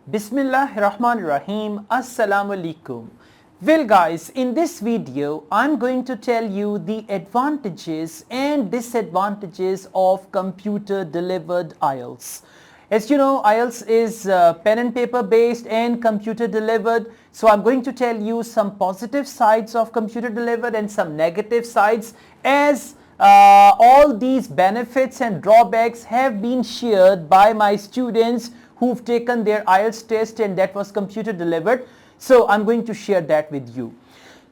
Bismillahirrahmanirrahim. Assalamu alaikum. Well guys, in this video I'm going to tell you the advantages and disadvantages of computer delivered IELTS. As you know, IELTS is pen and paper based and computer delivered. So I'm going to tell you some positive sides of computer delivered and some negative sides, as all these benefits and drawbacks have been shared by my students who've taken their IELTS test and that was computer delivered. So I'm going to share that with you.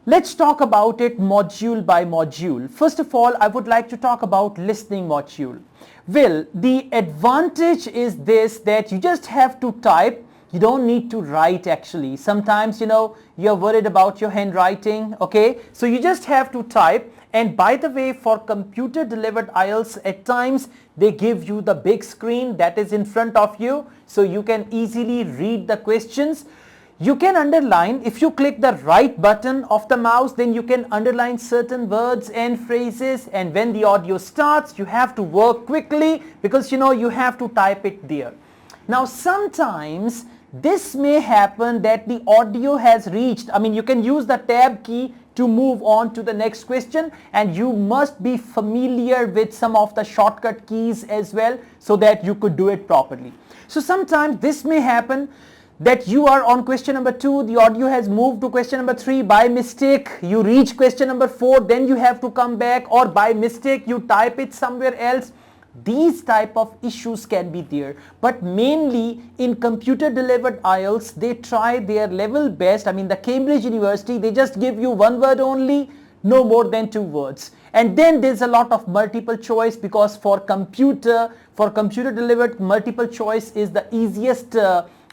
Let's talk about it module by module. First of all, I would like to talk about listening module. Well, the advantage is this, that you just have to type. You don't need to write actually. Sometimes, you're worried about your handwriting, okay? So you just have to type. And by the way, for computer delivered IELTS, at times they give you the big screen that is in front of you, so you can easily read the questions. You can underline. If you click the right button of the mouse, then you can underline certain words and phrases, and when the audio starts, you have to work quickly because you have to type it there. Now sometimes this may happen that the audio has reached, you can use the tab key to move on to the next question, and you must be familiar with some of the shortcut keys as well so that you could do it properly. So sometimes this may happen that you are on question number 2, the audio has moved to question number 3, by mistake you reach question number 4, then you have to come back, or by mistake you type it somewhere else. These type of issues can be there, but mainly in computer delivered IELTS they try their level best. The Cambridge University, they just give you one word only, no more than 2 words, and then there's a lot of multiple choice, because for computer delivered, multiple choice is the easiest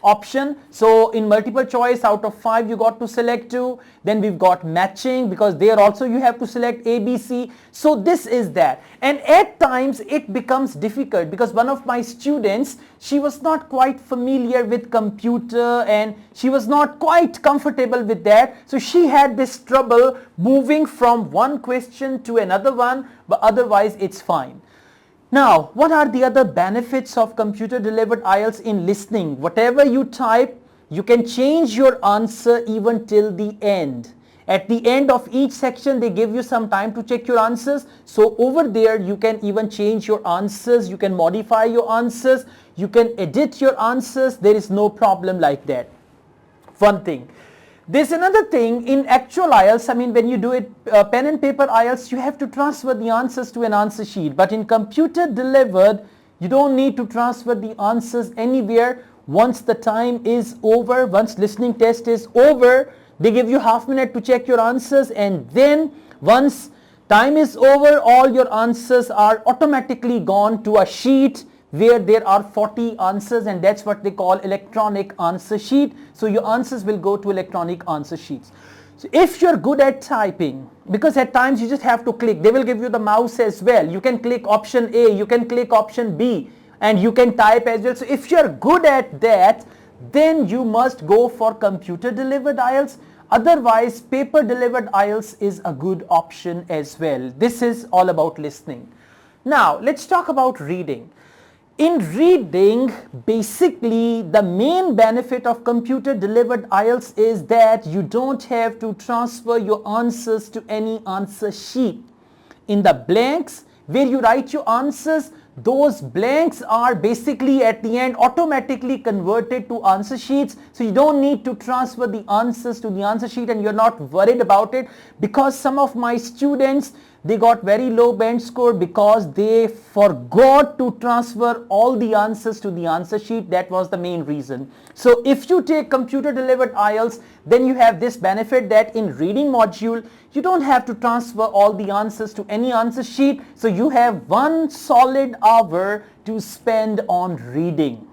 option. So in multiple choice, out of 5 you got to select 2. Then we've got matching, because there also you have to select A, B, C. So this is that, and at times it becomes difficult because one of my students, she was not quite familiar with computer and she was not quite comfortable with that, so she had this trouble moving from one question to another one, but otherwise it's fine. Now, what are the other benefits of computer delivered IELTS in listening? Whatever you type, you can change your answer even till the end. At the end of each section, they give you some time to check your answers. So over there, you can even change your answers. You can modify your answers. You can edit your answers. There is no problem like that. One thing. There's another thing in actual IELTS, when you do it pen and paper IELTS, you have to transfer the answers to an answer sheet. But in computer delivered, you don't need to transfer the answers anywhere. Once the time is over, once listening test is over, they give you half minute to check your answers, and then once time is over, all your answers are automatically gone to a sheet where there are 40 answers, and that's what they call electronic answer sheet. So your answers will go to electronic answer sheets. So if you're good at typing, because at times you just have to click, they will give you the mouse as well. You can click option A, you can click option B, and you can type as well. So if you're good at that, then you must go for computer delivered IELTS. Otherwise, paper delivered IELTS is a good option as well. This is all about listening. Now let's talk about reading. In reading, basically the main benefit of computer delivered IELTS is that you don't have to transfer your answers to any answer sheet. In the blanks where you write your answers, those blanks are basically at the end automatically converted to answer sheets. So you don't need to transfer the answers to the answer sheet, and you're not worried about it, because some of my students, they got very low band score because they forgot to transfer all the answers to the answer sheet. That was the main reason. So if you take computer delivered IELTS, then you have this benefit that in reading module, you don't have to transfer all the answers to any answer sheet. So you have 1 solid hour to spend on reading.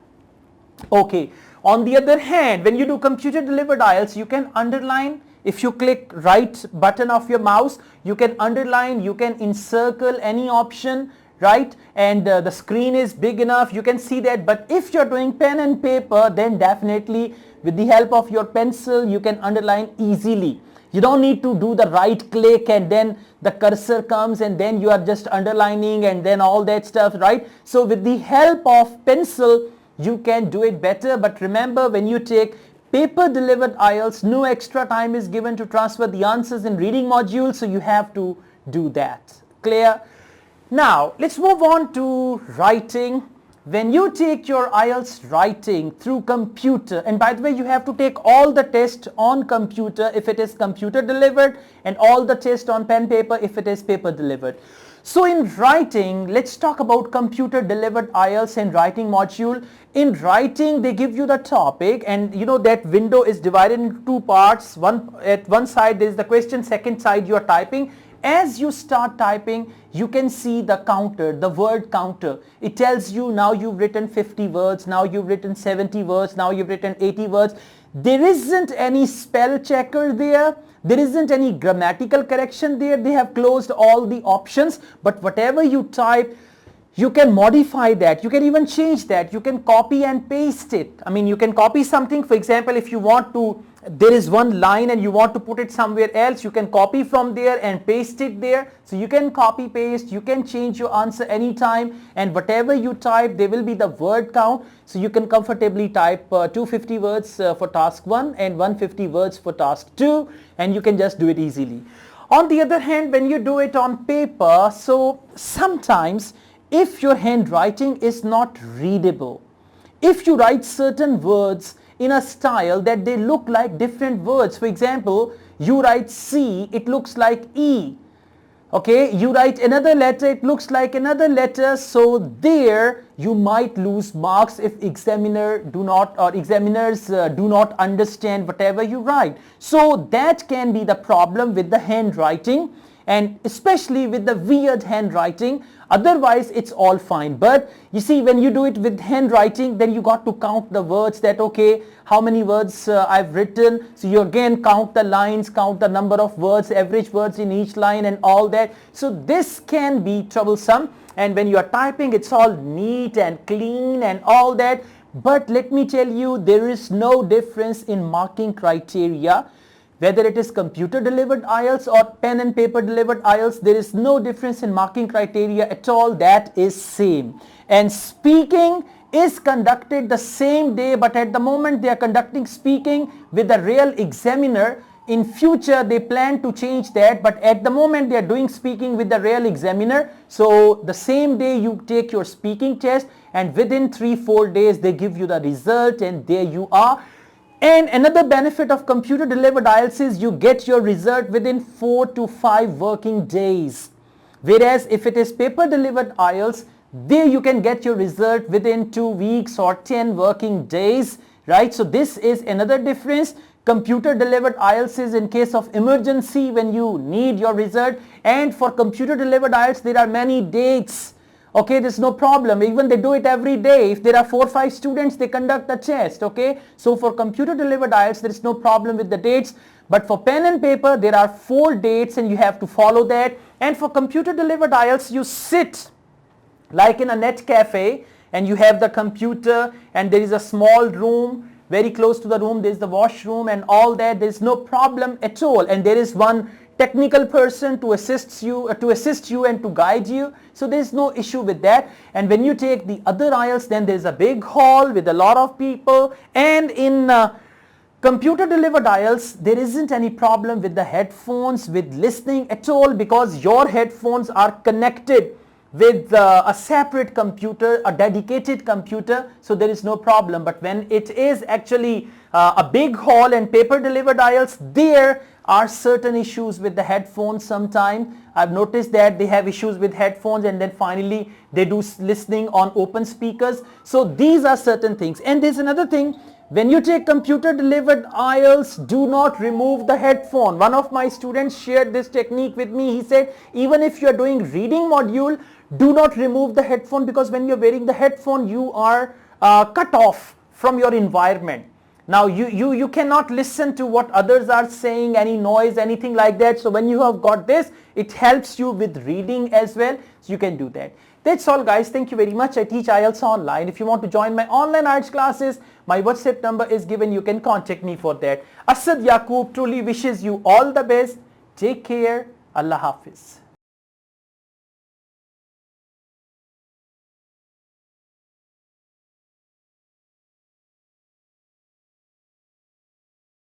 Okay. On the other hand, when you do computer delivered IELTS, you can underline. If you click right button of your mouse, you can underline, you can encircle any option, right? And the screen is big enough, you can see that. But if you're doing pen and paper, then definitely with the help of your pencil, you can underline easily. You don't need to do the right click and then the cursor comes and then you are just underlining and then all that stuff, right? So with the help of pencil, you can do it better. But remember, when you take paper delivered IELTS, no extra time is given to transfer the answers in reading module, so you have to do that. Clear? Now let's move on to writing. When you take your IELTS writing through computer, and by the way, you have to take all the tests on computer if it is computer delivered, and all the tests on pen paper if it is paper delivered. So in writing, let's talk about computer delivered IELTS and writing module. In writing, they give you the topic, and you know that window is divided into two parts. At one side there is the question, second side you are typing. As you start typing, you can see the counter, the word counter. It tells you now you've written 50 words, now you've written 70 words, now you've written 80 words. There isn't any spell checker there. There isn't any grammatical correction there. They have closed all the options, but whatever you type, you can modify that. You can even change that. You can copy and paste it. I mean, you can copy something. For example, if you want to, there is one line and you want to put it somewhere else, you can copy from there and paste it there. So you can copy paste, you can change your answer anytime, and whatever you type, there will be the word count. So you can comfortably type 250 words for task 1 and 150 words for task 2, and you can just do it easily. On the other hand, when you do it on paper, so sometimes if your handwriting is not readable, if you write certain words in a style that they look like different words, for example, you write C, it looks like E. Okay, you write another letter, it looks like another letter, so there you might lose marks if examiners do not understand whatever you write. So that can be the problem with the handwriting, and especially with the weird handwriting. Otherwise it's all fine. But you see, when you do it with handwriting, then you got to count the words, that okay, how many words I've written. So you again count the lines, count the number of words, average words in each line and all that. So this can be troublesome, and when you are typing, it's all neat and clean and all that. But let me tell you, there is no difference in marking criteria. Whether it is computer delivered IELTS or pen and paper delivered IELTS, there is no difference in marking criteria at all. That is same. And speaking is conducted the same day, but at the moment they are conducting speaking with a real examiner. In future they plan to change that, but at the moment they are doing speaking with the real examiner. So the same day you take your speaking test, and within 3-4 days they give you the result, and there you are. And another benefit of computer delivered IELTS is you get your result within 4 to 5 working days. Whereas if it is paper delivered IELTS, there you can get your result within 2 weeks or 10 working days, right? So this is another difference. Computer delivered IELTS is in case of emergency when you need your result, and for computer delivered IELTS there are many dates. Okay, there's no problem. Even they do it every day. If there are 4 or 5 students, they conduct the test. Okay, so for computer delivered IELTS, there is no problem with the dates. But for pen and paper, there are 4 dates and you have to follow that. And for computer delivered IELTS, you sit like in a net cafe and you have the computer, and there is a small room. Very close to the room, there is the washroom and all that. There is no problem at all. And there is one technical person to assist you and to guide you. So there is no issue with that. And when you take the other IELTS, then there is a big hall with a lot of people. And in computer delivered IELTS, there isn't any problem with the headphones, with listening at all, because your headphones are connected with a separate computer, a dedicated computer, so there is no problem. But when it is actually a big hall and paper delivered IELTS, there are certain issues with the headphones sometimes. I've noticed that they have issues with headphones, and then finally they do listening on open speakers. So these are certain things. And there's another thing. When you take computer delivered IELTS, do not remove the headphone. One of my students shared this technique with me. He said, even if you are doing reading module, do not remove the headphone, because when you're wearing the headphone, you are cut off from your environment. Now you cannot listen to what others are saying, any noise, anything like that. So when you have got this, it helps you with reading as well. So you can do that. That's all, guys. Thank you very much. I teach IELTS online. If you want to join my online IELTS classes, my WhatsApp number is given. You can contact me for that. Asad Yaqub truly wishes you all the best. Take care. Allah Hafiz.